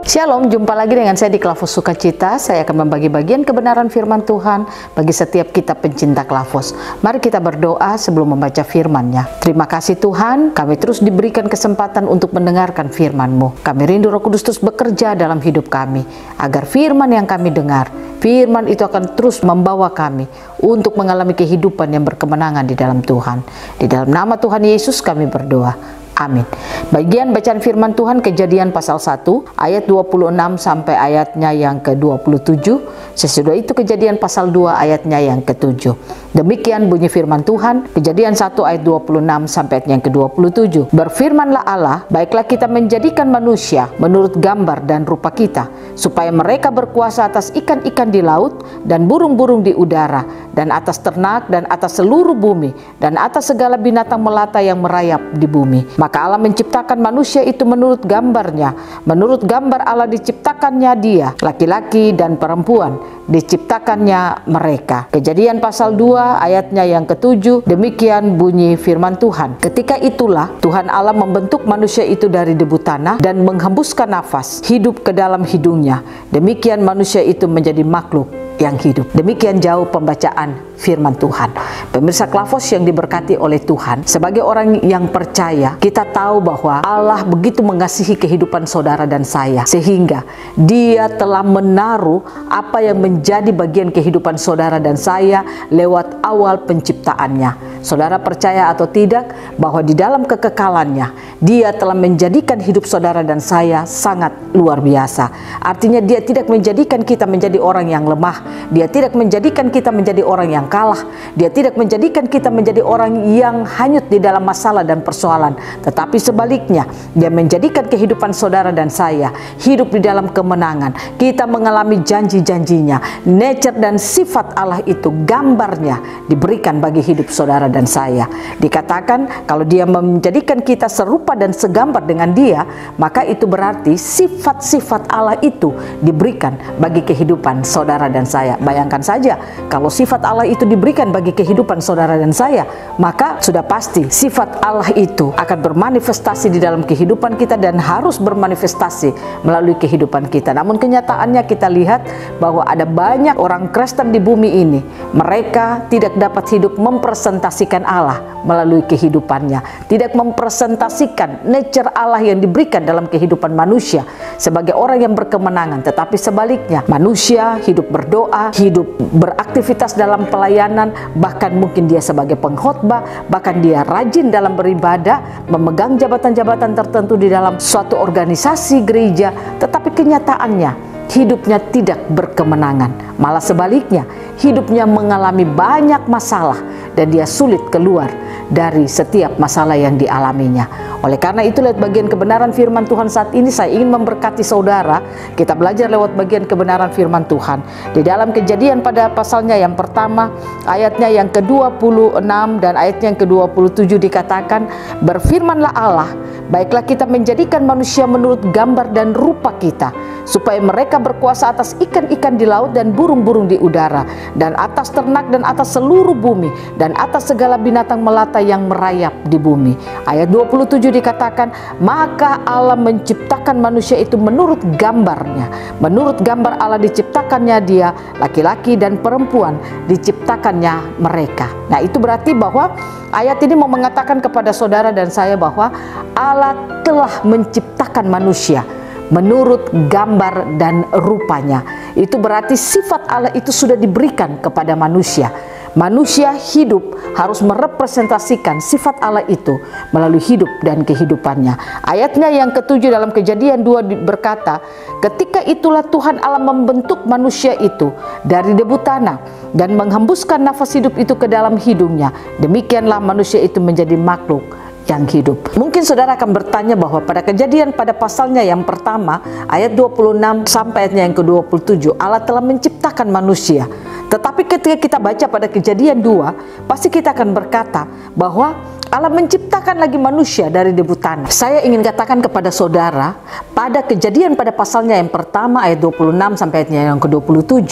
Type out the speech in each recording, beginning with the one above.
Shalom, jumpa lagi dengan saya di Klavos Sukacita. Saya akan membagi bagian kebenaran firman Tuhan bagi setiap kita pencinta Klavos. Mari kita berdoa sebelum membaca firman-Nya. Terima kasih Tuhan, kami terus diberikan kesempatan untuk mendengarkan firman-Mu. Kami rindu Roh Kudus terus bekerja dalam hidup kami, agar firman yang kami dengar, firman itu akan terus membawa kami untuk mengalami kehidupan yang berkemenangan di dalam Tuhan. Di dalam nama Tuhan Yesus kami berdoa. Amin. Bagian bacaan firman Tuhan Kejadian pasal 1 ayat 26 sampai ayatnya yang ke-27. Sesudah itu Kejadian pasal 2 ayatnya yang ke-7. Demikian bunyi firman Tuhan, Kejadian 1 ayat 26 sampai ayat yang ke-27. Berfirmanlah Allah, baiklah kita menjadikan manusia menurut gambar dan rupa kita, supaya mereka berkuasa atas ikan-ikan di laut dan burung-burung di udara, dan atas ternak dan atas seluruh bumi, dan atas segala binatang melata yang merayap di bumi. Maka Allah menciptakan manusia itu menurut gambarnya. Menurut gambar Allah diciptakannya dia, laki-laki dan perempuan diciptakannya mereka. Kejadian pasal 2 ayatnya yang ke-7. Demikian bunyi firman Tuhan. Ketika itulah Tuhan Allah membentuk manusia itu dari debu tanah dan menghembuskan nafas hidup ke dalam hidungnya. Demikian manusia itu menjadi makhluk yang hidup. Demikian jauh pembacaan firman Tuhan. Pemirsa Klavos yang diberkati oleh Tuhan, sebagai orang yang percaya, kita tahu bahwa Allah begitu mengasihi kehidupan saudara dan saya, sehingga Dia telah menaruh apa yang menjadi bagian kehidupan saudara dan saya lewat awal penciptaannya. Saudara percaya atau tidak bahwa di dalam kekekalannya Dia telah menjadikan hidup saudara dan saya sangat luar biasa. Artinya Dia tidak menjadikan kita menjadi orang yang lemah, Dia tidak menjadikan kita menjadi orang yang kalah, Dia tidak menjadikan kita menjadi orang yang hanyut di dalam masalah dan persoalan, tetapi sebaliknya Dia menjadikan kehidupan saudara dan saya hidup di dalam kemenangan. Kita mengalami janji-janjinya, nature dan sifat Allah itu, gambarnya diberikan bagi hidup saudara dan saya. Dikatakan kalau Dia menjadikan kita serupa dan segambar dengan Dia, maka itu berarti sifat-sifat Allah itu diberikan bagi kehidupan saudara dan saya. Bayangkan saja kalau sifat Allah itu diberikan bagi kehidupan saudara dan saya, maka sudah pasti sifat Allah itu akan bermanifestasi di dalam kehidupan kita dan harus bermanifestasi melalui kehidupan kita. Namun kenyataannya kita lihat bahwa ada banyak orang Kristen di bumi ini, mereka tidak dapat hidup mempresentasikan Allah melalui kehidupannya, tidak mempresentasikan nature Allah yang diberikan dalam kehidupan manusia sebagai orang yang berkemenangan, tetapi sebaliknya manusia hidup berdoa, hidup beraktivitas dalam pelayanan, bahkan mungkin dia sebagai pengkhotbah, bahkan dia rajin dalam beribadah, memegang jabatan-jabatan tertentu di dalam suatu organisasi gereja, tetapi kenyataannya hidupnya tidak berkemenangan. Malah sebaliknya, hidupnya mengalami banyak masalah dan dia sulit keluar dari setiap masalah yang dialaminya. Oleh karena itu, lewat bagian kebenaran firman Tuhan saat ini saya ingin memberkati saudara. Kita belajar lewat bagian kebenaran firman Tuhan di dalam Kejadian pada pasalnya yang pertama, ayatnya yang ke-26 dan ayatnya yang ke-27 dikatakan, berfirmanlah Allah, baiklah kita menjadikan manusia menurut gambar dan rupa kita, supaya mereka berkuasa atas ikan-ikan di laut dan burung-burung di udara, dan atas ternak dan atas seluruh bumi, dan atas segala binatang melata yang merayap di bumi. Ayat 27 dikatakan, maka Allah menciptakan manusia itu menurut gambarnya. Menurut gambar Allah diciptakannya dia, laki-laki dan perempuan diciptakannya mereka. Nah, itu berarti bahwa ayat ini mau mengatakan kepada saudara dan saya bahwa Allah telah menciptakan manusia menurut gambar dan rupanya. Itu berarti sifat Allah itu sudah diberikan kepada manusia. Manusia hidup harus merepresentasikan sifat Allah itu melalui hidup dan kehidupannya. Ayatnya yang ke-7 dalam Kejadian 2 berkata, ketika itulah Tuhan Allah membentuk manusia itu dari debu tanah dan menghembuskan nafas hidup itu ke dalam hidungnya. Demikianlah manusia itu menjadi makhluk yang hidup. Mungkin saudara akan bertanya bahwa pada Kejadian pada pasalnya yang pertama ayat 26 sampai ayatnya yang ke-27 Allah telah menciptakan manusia. Tetapi ketika kita baca pada Kejadian 2, pasti kita akan berkata bahwa Allah menciptakan lagi manusia dari debu tanah. Saya ingin katakan kepada saudara, pada Kejadian pada pasalnya yang pertama ayat 26 sampai ayatnya yang ke-27,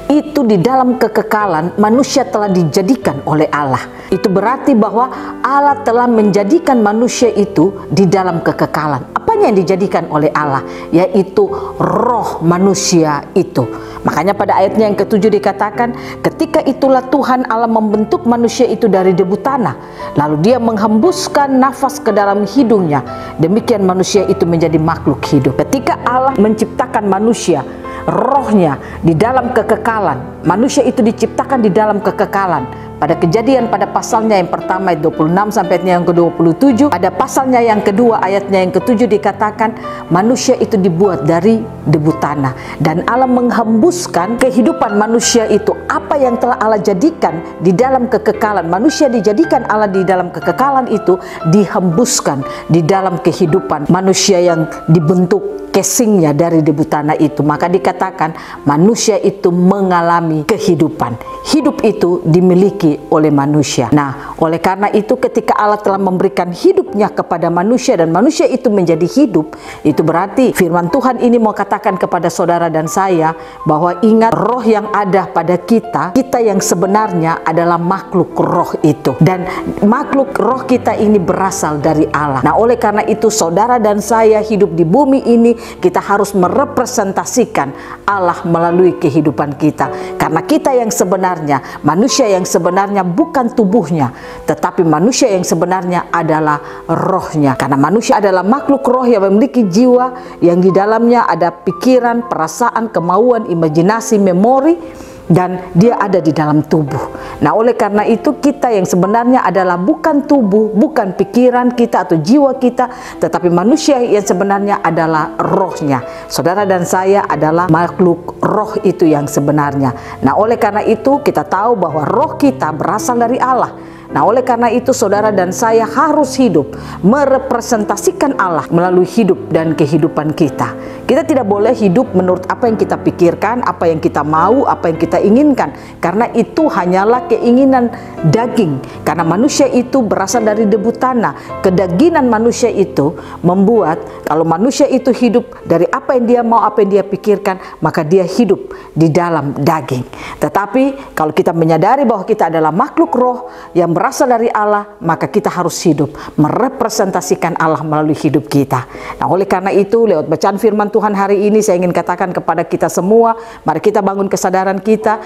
itu di dalam kekekalan manusia telah dijadikan oleh Allah. Itu berarti bahwa Allah telah menjadikan manusia itu di dalam kekekalan. Apa apanya yang dijadikan oleh Allah, yaitu roh manusia itu. Makanya pada ayatnya yang ke-7 dikatakan, ketika itulah Tuhan Allah membentuk manusia itu dari debu tanah, lalu dia menghembuskan nafas ke dalam hidungnya, demikian manusia itu menjadi makhluk hidup. Ketika Allah menciptakan manusia, rohnya di dalam kekekalan, manusia itu diciptakan di dalam kekekalan. Pada Kejadian pada pasalnya yang pertama ayat 26 sampai ayatnya yang ke-27, pada pasalnya yang kedua ayatnya yang ke-7 dikatakan manusia itu dibuat dari debu tanah, dan Allah menghembuskan kehidupan manusia itu. Apa yang telah Allah jadikan di dalam kekekalan, manusia dijadikan Allah di dalam kekekalan itu dihembuskan di dalam kehidupan manusia yang dibentuk casingnya dari debu tanah itu. Maka dikatakan manusia itu mengalami kehidupan. Hidup itu dimiliki oleh manusia. Nah, oleh karena itu ketika Allah telah memberikan hidupnya kepada manusia dan manusia itu menjadi hidup, itu berarti firman Tuhan ini mau katakan kepada saudara dan saya bahwa ingat, roh yang ada pada kita yang sebenarnya adalah makhluk roh itu, dan makhluk roh kita ini berasal dari Allah. Nah, oleh karena itu saudara dan saya hidup di bumi ini, kita harus merepresentasikan Allah melalui kehidupan kita, karena kita yang sebenarnya, manusia yang sebenarnya bukan tubuhnya, tetapi manusia yang sebenarnya adalah rohnya. Karena manusia adalah makhluk roh yang memiliki jiwa yang di dalamnya ada pikiran, perasaan, kemauan, imajinasi, memori, dan dia ada di dalam tubuh. Nah, oleh karena itu kita yang sebenarnya adalah bukan tubuh, bukan pikiran kita atau jiwa kita, tetapi manusia yang sebenarnya adalah rohnya. Saudara dan saya adalah makhluk roh itu yang sebenarnya. Nah, oleh karena itu kita tahu bahwa roh kita berasal dari Allah. Nah, oleh karena itu saudara dan saya harus hidup merepresentasikan Allah melalui hidup dan kehidupan kita. Kita tidak boleh hidup menurut apa yang kita pikirkan, apa yang kita mau, apa yang kita inginkan, karena itu hanyalah keinginan daging. Karena manusia itu berasal dari debu tanah. Kedagingan manusia itu membuat kalau manusia itu hidup dari apa yang dia mau, apa yang dia pikirkan, maka dia hidup di dalam daging. Tetapi kalau kita menyadari bahwa kita adalah makhluk roh yang berasal dari Allah, maka kita harus hidup merepresentasikan Allah melalui hidup kita. Nah, oleh karena itu lewat bacaan firman Tuhan hari ini saya ingin katakan kepada kita semua, mari kita bangun kesadaran kita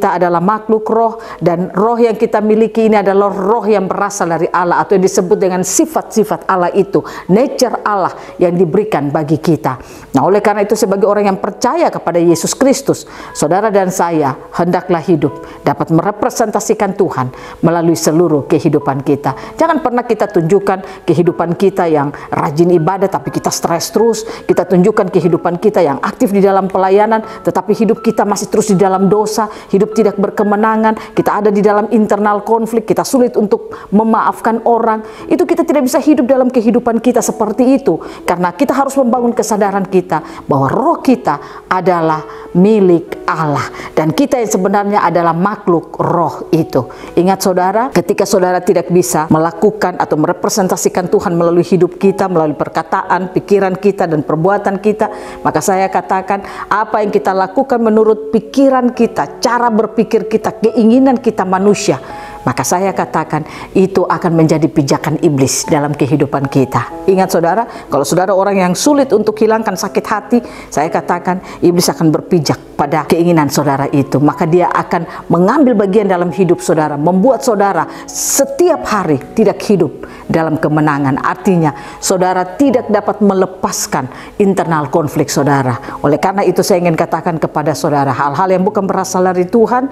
adalah makhluk roh, dan roh yang kita miliki ini adalah roh yang berasal dari Allah, atau yang disebut dengan sifat-sifat Allah itu, nature Allah yang diberikan bagi kita. Nah, oleh karena itu sebagai orang yang percaya kepada Yesus Kristus, saudara dan saya hendaklah hidup dapat merepresentasikan Tuhan melalui seluruh kehidupan kita. Jangan pernah kita tunjukkan kehidupan kita yang rajin ibadah tapi kita stres terus. Kita tunjukkan kehidupan kita yang aktif di dalam pelayanan tetapi hidup kita masih terus di dalam dosa, hidup tidak berkemenangan, kita ada di dalam internal konflik, kita sulit untuk memaafkan orang. Itu kita tidak bisa hidup dalam kehidupan kita seperti itu, karena kita harus membangun kesadaran kita bahwa roh kita adalah milik Allah dan kita yang sebenarnya adalah makhluk roh itu. Ingat saudara, ketika saudara tidak bisa melakukan atau merepresentasikan Tuhan melalui hidup kita, melalui perkataan, pikiran kita, dan perbuatan kita, maka saya katakan apa yang kita lakukan menurut pikiran kita, cara berpikir kita, keinginan kita manusia, maka saya katakan itu akan menjadi pijakan iblis dalam kehidupan kita. Ingat saudara, kalau saudara orang yang sulit untuk hilangkan sakit hati, saya katakan iblis akan berpijak pada keinginan saudara itu. Maka dia akan mengambil bagian dalam hidup saudara, membuat saudara setiap hari tidak hidup dalam kemenangan. Artinya saudara tidak dapat melepaskan internal konflik saudara. Oleh karena itu saya ingin katakan kepada saudara, hal-hal yang bukan berasal dari Tuhan,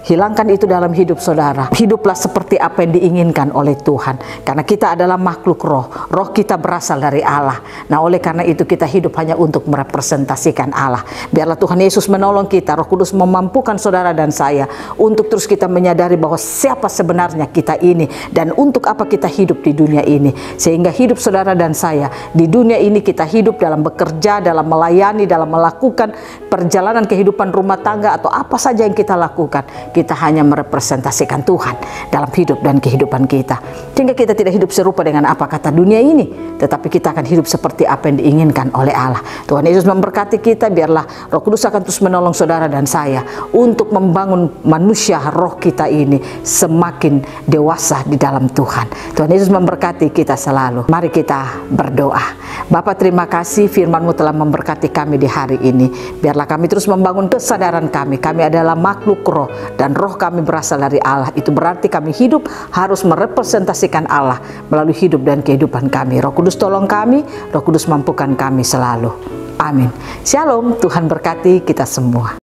hilangkan itu dalam hidup saudara. Hiduplah seperti apa yang diinginkan oleh Tuhan. Karena kita adalah makhluk roh. Roh kita berasal dari Allah. Nah, oleh karena itu kita hidup hanya untuk merepresentasikan Allah. Biarlah Tuhan Yesus menolong kita. Roh Kudus memampukan saudara dan saya untuk terus kita menyadari bahwa siapa sebenarnya kita ini dan untuk apa kita hidup di dunia ini. Sehingga hidup saudara dan saya di dunia ini, kita hidup dalam bekerja, dalam melayani, dalam melakukan perjalanan kehidupan rumah tangga atau apa saja yang kita lakukan, kita hanya merepresentasikan Tuhan dalam hidup dan kehidupan kita. Sehingga kita tidak hidup serupa dengan apa kata dunia ini, tetapi kita akan hidup seperti apa yang diinginkan oleh Allah. Tuhan Yesus memberkati kita. Biarlah Roh Kudus akan terus menolong saudara dan saya untuk membangun manusia roh kita ini semakin dewasa di dalam Tuhan. Tuhan Yesus memberkati kita selalu. Mari kita berdoa. Bapa, terima kasih firman-Mu telah memberkati kami di hari ini. Biarlah kami terus membangun kesadaran kami. Kami adalah makhluk roh dan roh kami berasal dari Allah. Itu berarti kami hidup harus merepresentasikan Allah melalui hidup dan kehidupan kami. Roh Kudus tolong kami, Roh Kudus mampukan kami selalu. Amin. Shalom, Tuhan berkati kita semua.